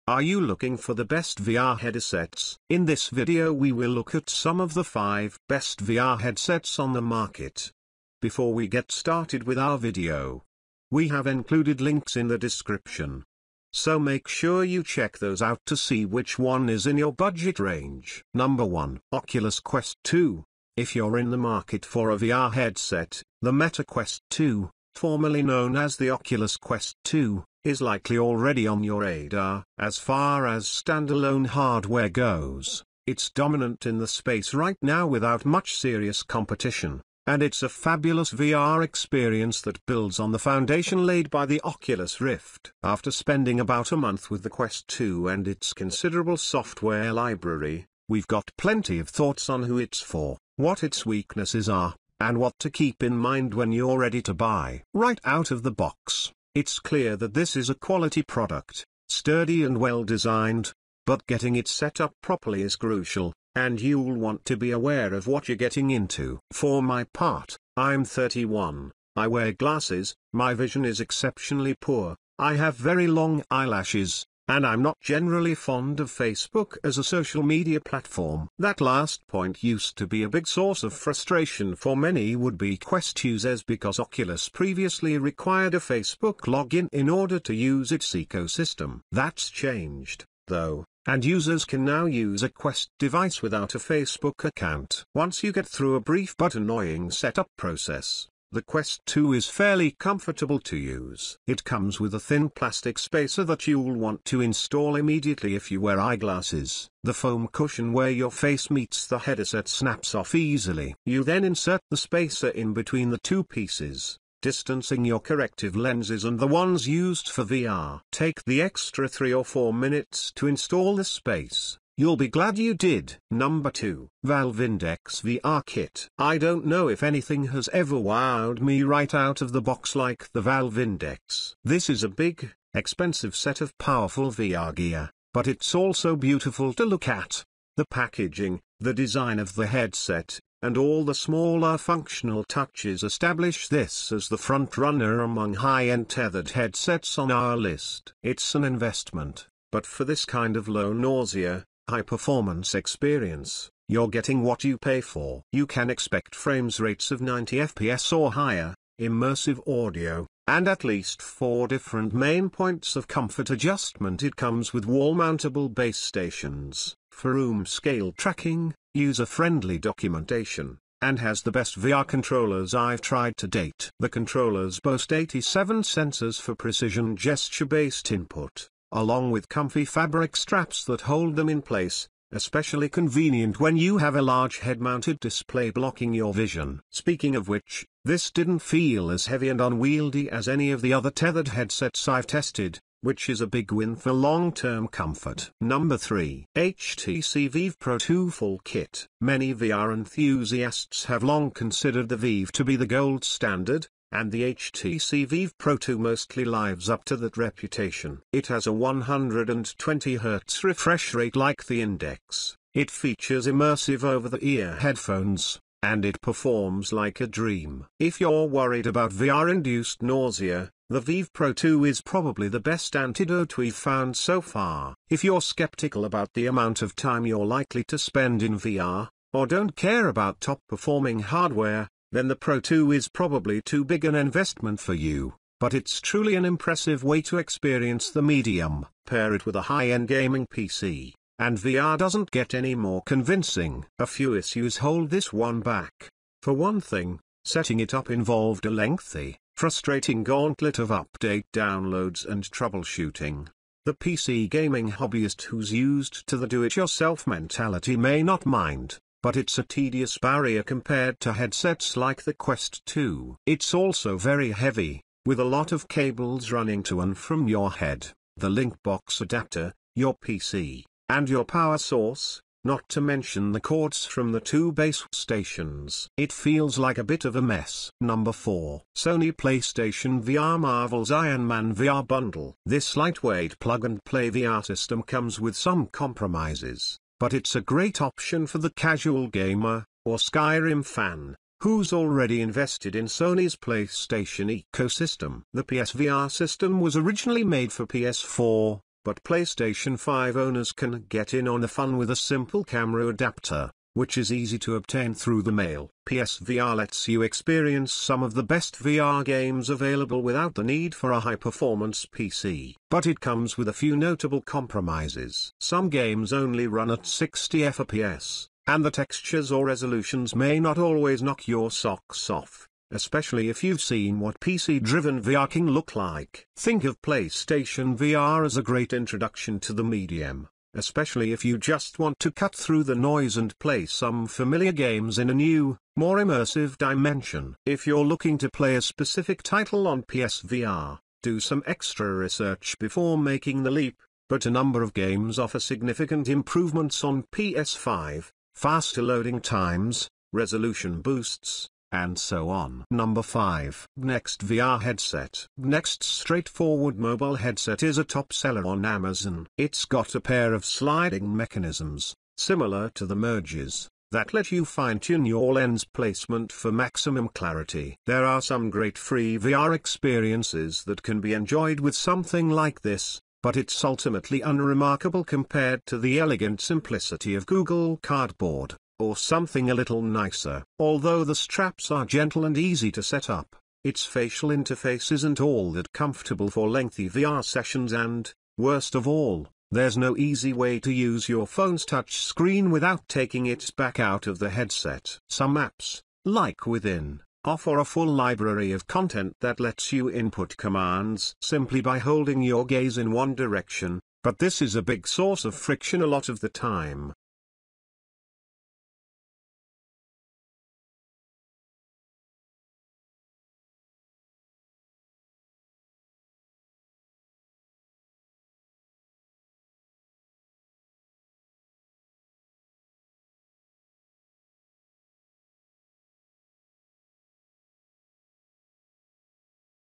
Are you looking for the best VR headsets? In this video we will look at some of the 5 best VR headsets on the market. Before we get started with our video, we have included links in the description. So make sure you check those out to see which one is in your budget range. Number 1. Oculus Quest 2. If you're in the market for a VR headset, the Meta Quest 2, formerly known as the Oculus Quest 2, is likely already on your radar. As far as standalone hardware goes, it's dominant in the space right now without much serious competition, and it's a fabulous VR experience that builds on the foundation laid by the Oculus Rift. After spending about a month with the Quest 2 and its considerable software library, we've got plenty of thoughts on who it's for, what its weaknesses are, and what to keep in mind when you're ready to buy. Right out of the box, it's clear that this is a quality product, sturdy and well designed, but getting it set up properly is crucial, and you'll want to be aware of what you're getting into. For my part, I'm 31, I wear glasses, my vision is exceptionally poor, I have very long eyelashes, and I'm not generally fond of Facebook as a social media platform. That last point used to be a big source of frustration for many would-be Quest users because Oculus previously required a Facebook login in order to use its ecosystem. That's changed, though, and users can now use a Quest device without a Facebook account. Once you get through a brief but annoying setup process, the Quest 2 is fairly comfortable to use. It comes with a thin plastic spacer that you'll want to install immediately if you wear eyeglasses. The foam cushion where your face meets the headset snaps off easily. You then insert the spacer in between the two pieces, distancing your corrective lenses and the ones used for VR. Take the extra 3 or 4 minutes to install the space. You'll be glad you did. Number 2. Valve Bnext VR Kit. I don't know if anything has ever wowed me right out of the box like the Valve Bnext. This is a big, expensive set of powerful VR gear, but it's also beautiful to look at. The packaging, the design of the headset, and all the smaller functional touches establish this as the front runner among high-end tethered headsets on our list. It's an investment, but for this kind of low nausea, high-performance experience, you're getting what you pay for. You can expect frames rates of 90 FPS or higher, immersive audio, and at least 4 different main points of comfort adjustment. It comes with wall-mountable base stations, for room scale tracking, user-friendly documentation, and has the best VR controllers I've tried to date. The controllers boast 87 sensors for precision gesture-based input, along with comfy fabric straps that hold them in place, especially convenient when you have a large head-mounted display blocking your vision. Speaking of which, this didn't feel as heavy and unwieldy as any of the other tethered headsets I've tested, which is a big win for long-term comfort. Number 3. HTC Vive Pro 2 Full Kit. Many VR enthusiasts have long considered the Vive to be the gold standard, and the HTC Vive Pro 2 mostly lives up to that reputation. It has a 120 Hz refresh rate like the Index, it features immersive over-the-ear headphones, and it performs like a dream. If you're worried about VR-induced nausea, the Vive Pro 2 is probably the best antidote we've found so far. If you're skeptical about the amount of time you're likely to spend in VR, or don't care about top-performing hardware, then the Pro 2 is probably too big an investment for you, but it's truly an impressive way to experience the medium. Pair it with a high-end gaming PC, and VR doesn't get any more convincing. A few issues hold this one back. For one thing, setting it up involved a lengthy, frustrating gauntlet of update downloads and troubleshooting. The PC gaming hobbyist who's used to the do-it-yourself mentality may not mind, but it's a tedious barrier compared to headsets like the Quest 2. It's also very heavy, with a lot of cables running to and from your head, the link box adapter, your PC, and your power source, not to mention the cords from the 2 base stations. It feels like a bit of a mess. Number 4. Sony PlayStation VR Marvel's Iron Man VR Bundle. This lightweight plug-and-play VR system comes with some compromises, but it's a great option for the casual gamer, or Skyrim fan, who's already invested in Sony's PlayStation ecosystem. The PSVR system was originally made for PS4, but PlayStation 5 owners can get in on the fun with a simple camera adapter, which is easy to obtain through the mail. PSVR lets you experience some of the best VR games available without the need for a high-performance PC. But it comes with a few notable compromises. Some games only run at 60 FPS, and the textures or resolutions may not always knock your socks off, especially if you've seen what PC-driven VR can look like. Think of PlayStation VR as a great introduction to the medium, especially if you just want to cut through the noise and play some familiar games in a new, more immersive dimension. If you're looking to play a specific title on PSVR, do some extra research before making the leap, but a number of games offer significant improvements on PS5, faster loading times, resolution boosts, and so on. Number 5. Bnext VR Headset. Bnext's straightforward mobile headset is a top seller on Amazon. It's got a pair of sliding mechanisms, similar to the Merges, that let you fine-tune your lens placement for maximum clarity. There are some great free VR experiences that can be enjoyed with something like this, but it's ultimately unremarkable compared to the elegant simplicity of Google Cardboard, or something a little nicer. Although the straps are gentle and easy to set up, its facial interface isn't all that comfortable for lengthy VR sessions and, worst of all, there's no easy way to use your phone's touch screen without taking it back out of the headset. Some apps, like Within, offer a full library of content that lets you input commands simply by holding your gaze in one direction, but this is a big source of friction a lot of the time.